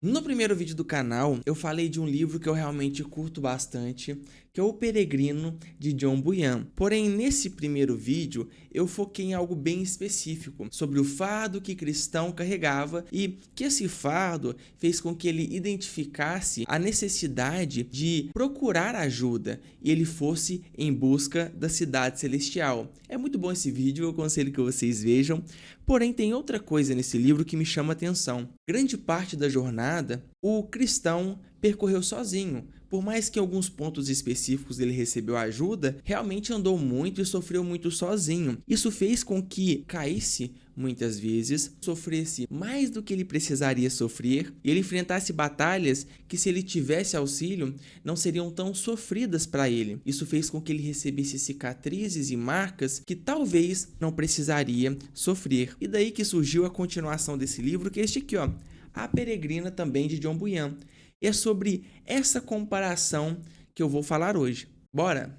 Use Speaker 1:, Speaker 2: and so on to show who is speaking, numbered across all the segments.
Speaker 1: No primeiro vídeo do canal, eu falei de um livro que eu realmente curto bastante, que é O Peregrino, de John Bunyan. Porém, nesse primeiro vídeo, eu foquei em algo bem específico, sobre o fardo que cristão carregava e que esse fardo fez com que ele identificasse a necessidade de procurar ajuda e ele fosse em busca da cidade celestial. É muito bom esse vídeo, eu aconselho que vocês vejam. Porém, tem outra coisa nesse livro que me chama a atenção. Grande parte da jornada, o cristão percorreu sozinho. Por mais que em alguns pontos específicos ele recebeu ajuda, realmente andou muito e sofreu muito sozinho. Isso fez com que caísse muitas vezes, sofresse mais do que ele precisaria sofrer e ele enfrentasse batalhas que, se ele tivesse auxílio, não seriam tão sofridas para ele. Isso fez com que ele recebesse cicatrizes e marcas que talvez não precisaria sofrer. E daí que surgiu a continuação desse livro, que é este aqui, ó, A Peregrina, também de John Bunyan. E é sobre essa comparação que eu vou falar hoje. Bora!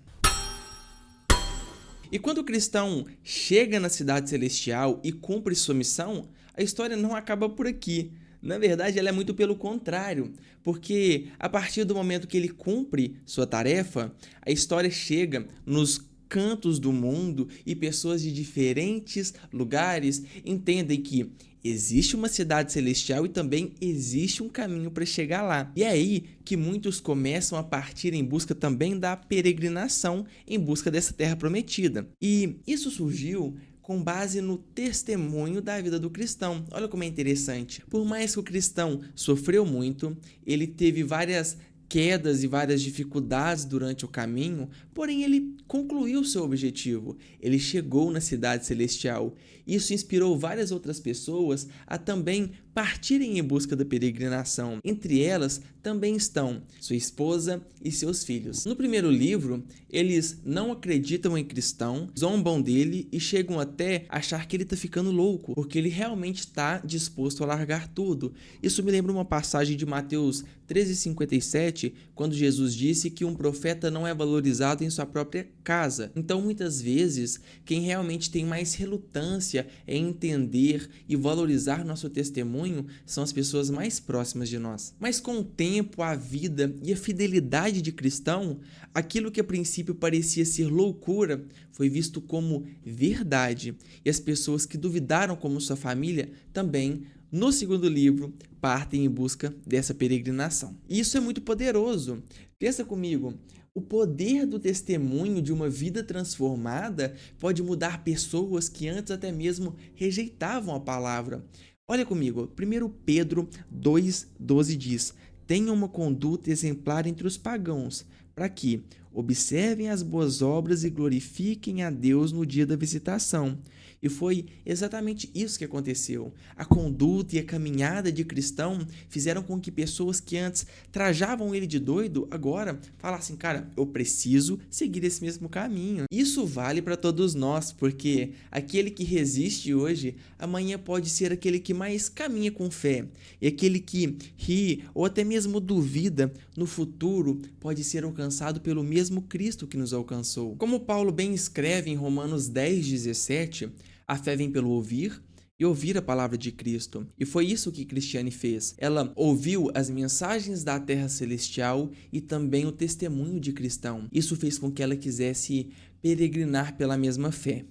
Speaker 1: E quando o cristão chega na cidade celestial e cumpre sua missão, a história não acaba por aqui. Na verdade, ela é muito pelo contrário, porque a partir do momento que ele cumpre sua tarefa, a história chega nos cantos do mundo e pessoas de diferentes lugares entendem que existe uma cidade celestial e também existe um caminho para chegar lá. E é aí que muitos começam a partir em busca também da peregrinação, em busca dessa terra prometida. E isso surgiu com base no testemunho da vida do cristão. Olha como é interessante. Por mais que o cristão sofreu muito, ele teve várias quedas e várias dificuldades durante o caminho, porém ele concluiu seu objetivo. Ele chegou na cidade celestial. Isso inspirou várias outras pessoas a também partirem em busca da peregrinação. Entre elas também estão sua esposa e seus filhos. No primeiro livro, eles não acreditam em cristão, zombam dele e chegam até a achar que ele está ficando louco, porque ele realmente está disposto a largar tudo. Isso me lembra uma passagem de Mateus 13:57, quando Jesus disse que um profeta não é valorizado em sua própria casa. Então, muitas vezes, quem realmente tem mais relutância em entender e valorizar nosso testemunho são as pessoas mais próximas de nós. Mas com o tempo, a vida e a fidelidade de cristão, aquilo que a princípio parecia ser loucura foi visto como verdade. E as pessoas que duvidaram, como sua família, também no segundo livro, partem em busca dessa peregrinação. E isso é muito poderoso. Pensa comigo, o poder do testemunho de uma vida transformada pode mudar pessoas que antes até mesmo rejeitavam a palavra. Olha comigo, 1 Pedro 2,12 diz: tenham uma conduta exemplar entre os pagãos, para que observem as boas obras e glorifiquem a Deus no dia da visitação. E foi exatamente isso que aconteceu. A conduta e a caminhada de cristão fizeram com que pessoas que antes trajavam ele de doido, agora falassem, cara, eu preciso seguir esse mesmo caminho. Isso vale para todos nós, porque aquele que resiste hoje, amanhã pode ser aquele que mais caminha com fé. E aquele que ri ou até mesmo duvida, no futuro pode ser alcançado pelo mesmo Cristo que nos alcançou. Como Paulo bem escreve em Romanos 10:17, a fé vem pelo ouvir e ouvir a palavra de Cristo. E foi isso que Cristiane fez. Ela ouviu as mensagens da terra celestial e também o testemunho de cristão. Isso fez com que ela quisesse peregrinar pela mesma fé.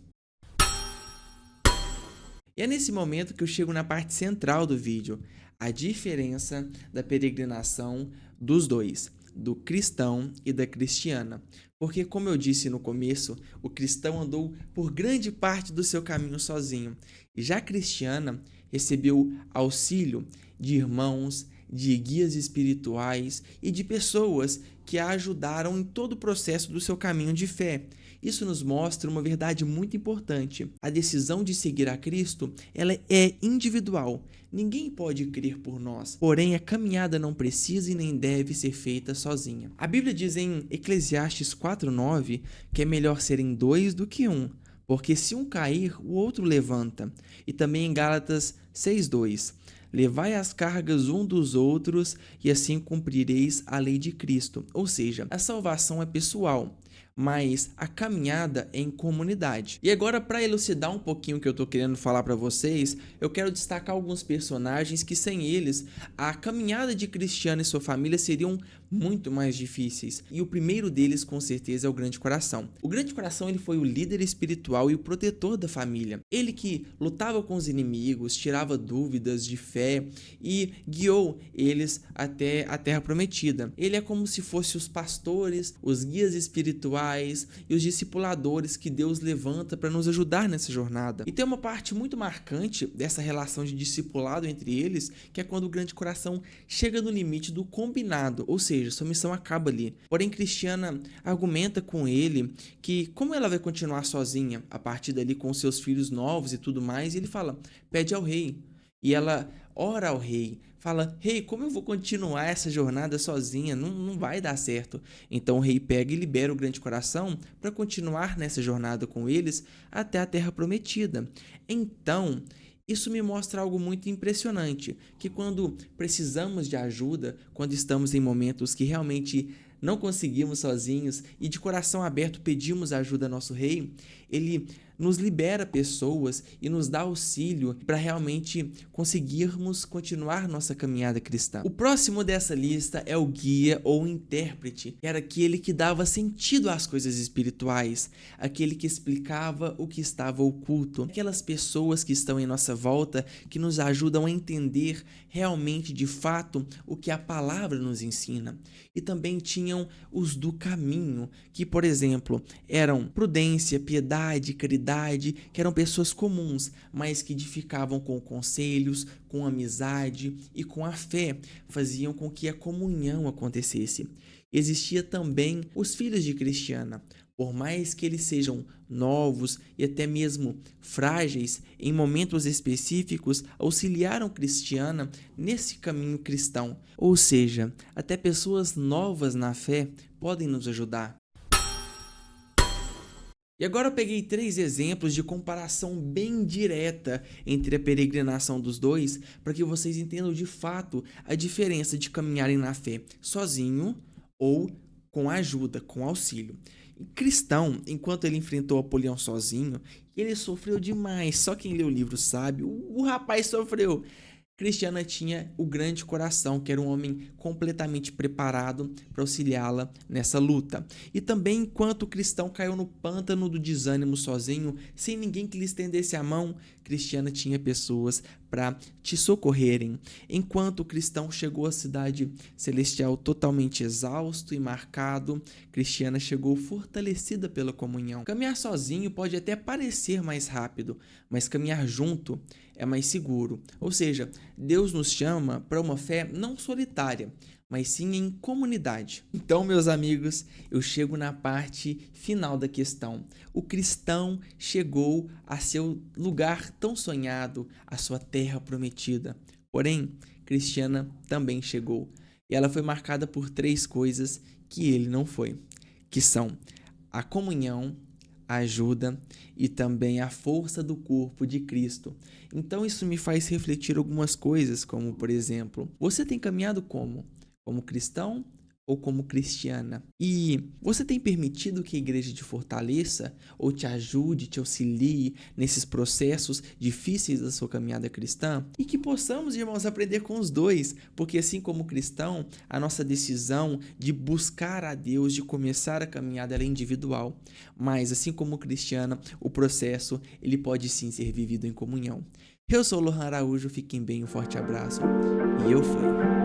Speaker 1: E é nesse momento que eu chego na parte central do vídeo, a diferença da peregrinação dos dois, do cristão e da cristiana. Porque, como eu disse no começo, o cristão andou por grande parte do seu caminho sozinho. E já a cristiana recebeu auxílio de irmãos, de guias espirituais e de pessoas que a ajudaram em todo o processo do seu caminho de fé. Isso nos mostra uma verdade muito importante. A decisão de seguir a Cristo, ela é individual. Ninguém pode crer por nós. Porém, a caminhada não precisa e nem deve ser feita sozinha. A Bíblia diz em Eclesiastes 4:9 que é melhor serem dois do que um, porque se um cair, o outro levanta. E também em Gálatas 6:2, levai as cargas um dos outros e assim cumprireis a lei de Cristo. Ou seja, a salvação é pessoal, mas a caminhada é em comunidade. E agora, para elucidar um pouquinho o que eu tô querendo falar para vocês, eu quero destacar alguns personagens que sem eles, a caminhada de Cristiano e sua família seriam muito mais difíceis. E o primeiro deles, com certeza, é o Grande Coração. O Grande Coração, ele foi o líder espiritual e o protetor da família. Ele que lutava com os inimigos, tirava dúvidas de fé e guiou eles até a Terra Prometida. Ele é como se fosse os pastores, os guias espirituais e os discipuladores que Deus levanta para nos ajudar nessa jornada. E tem uma parte muito marcante dessa relação de discipulado entre eles, que é quando o Grande Coração chega no limite do combinado, ou seja, sua missão acaba ali. Porém, Cristiana argumenta com ele que como ela vai continuar sozinha a partir dali com seus filhos novos e tudo mais, e ele fala, pede ao rei. E ela ora ao rei, fala, rei, como eu vou continuar essa jornada sozinha? Não vai dar certo. Então o rei pega e libera o Grande Coração para continuar nessa jornada com eles até a Terra Prometida. Então, isso me mostra algo muito impressionante, que quando precisamos de ajuda, quando estamos em momentos que realmente não conseguimos sozinhos e de coração aberto pedimos ajuda ao nosso rei, ele nos libera pessoas e nos dá auxílio para realmente conseguirmos continuar nossa caminhada cristã. O próximo dessa lista é o guia ou intérprete, que era aquele que dava sentido às coisas espirituais, aquele que explicava o que estava oculto, aquelas pessoas que estão em nossa volta que nos ajudam a entender realmente de fato o que a palavra nos ensina. E também tinham os do caminho, que por exemplo eram prudência, piedade, caridade, que eram pessoas comuns, mas que edificavam com conselhos, com amizade e com a fé, faziam com que a comunhão acontecesse. Existia também os filhos de Cristiana. Por mais que eles sejam novos e até mesmo frágeis, em momentos específicos auxiliaram Cristiana nesse caminho cristão. Ou seja, até pessoas novas na fé podem nos ajudar. E agora eu peguei 3 exemplos de comparação bem direta entre a peregrinação dos dois, para que vocês entendam de fato a diferença de caminharem na fé sozinho ou com ajuda, com auxílio. Cristão, enquanto ele enfrentou Apolião sozinho, ele sofreu demais, só quem lê o livro sabe, o rapaz sofreu. Cristiana tinha o Grande Coração, que era um homem completamente preparado para auxiliá-la nessa luta. E também, enquanto o cristão caiu no pântano do desânimo sozinho, sem ninguém que lhe estendesse a mão, Cristiana tinha pessoas para te socorrerem. Enquanto o cristão chegou à cidade celestial totalmente exausto e marcado, Cristiana chegou fortalecida pela comunhão. Caminhar sozinho pode até parecer mais rápido, mas caminhar junto é mais seguro. Ou seja, Deus nos chama para uma fé não solitária, mas sim em comunidade. Então, meus amigos, eu chego na parte final da questão. O cristão chegou a seu lugar tão sonhado, a sua terra prometida. Porém, Cristiana também chegou. E ela foi marcada por 3 coisas que ele não foi, que são a comunhão, a ajuda e também a força do corpo de Cristo. Então isso me faz refletir algumas coisas, como por exemplo, você tem caminhado como? Como cristão ou como cristiana? E você tem permitido que a igreja te fortaleça ou te ajude, te auxilie nesses processos difíceis da sua caminhada cristã? E que possamos, irmãos, aprender com os dois, porque assim como cristão, a nossa decisão de buscar a Deus, de começar a caminhada, ela é individual. Mas assim como cristiana, o processo ele pode sim ser vivido em comunhão. Eu sou o Lohan Araújo, fiquem bem, um forte abraço e eu fui.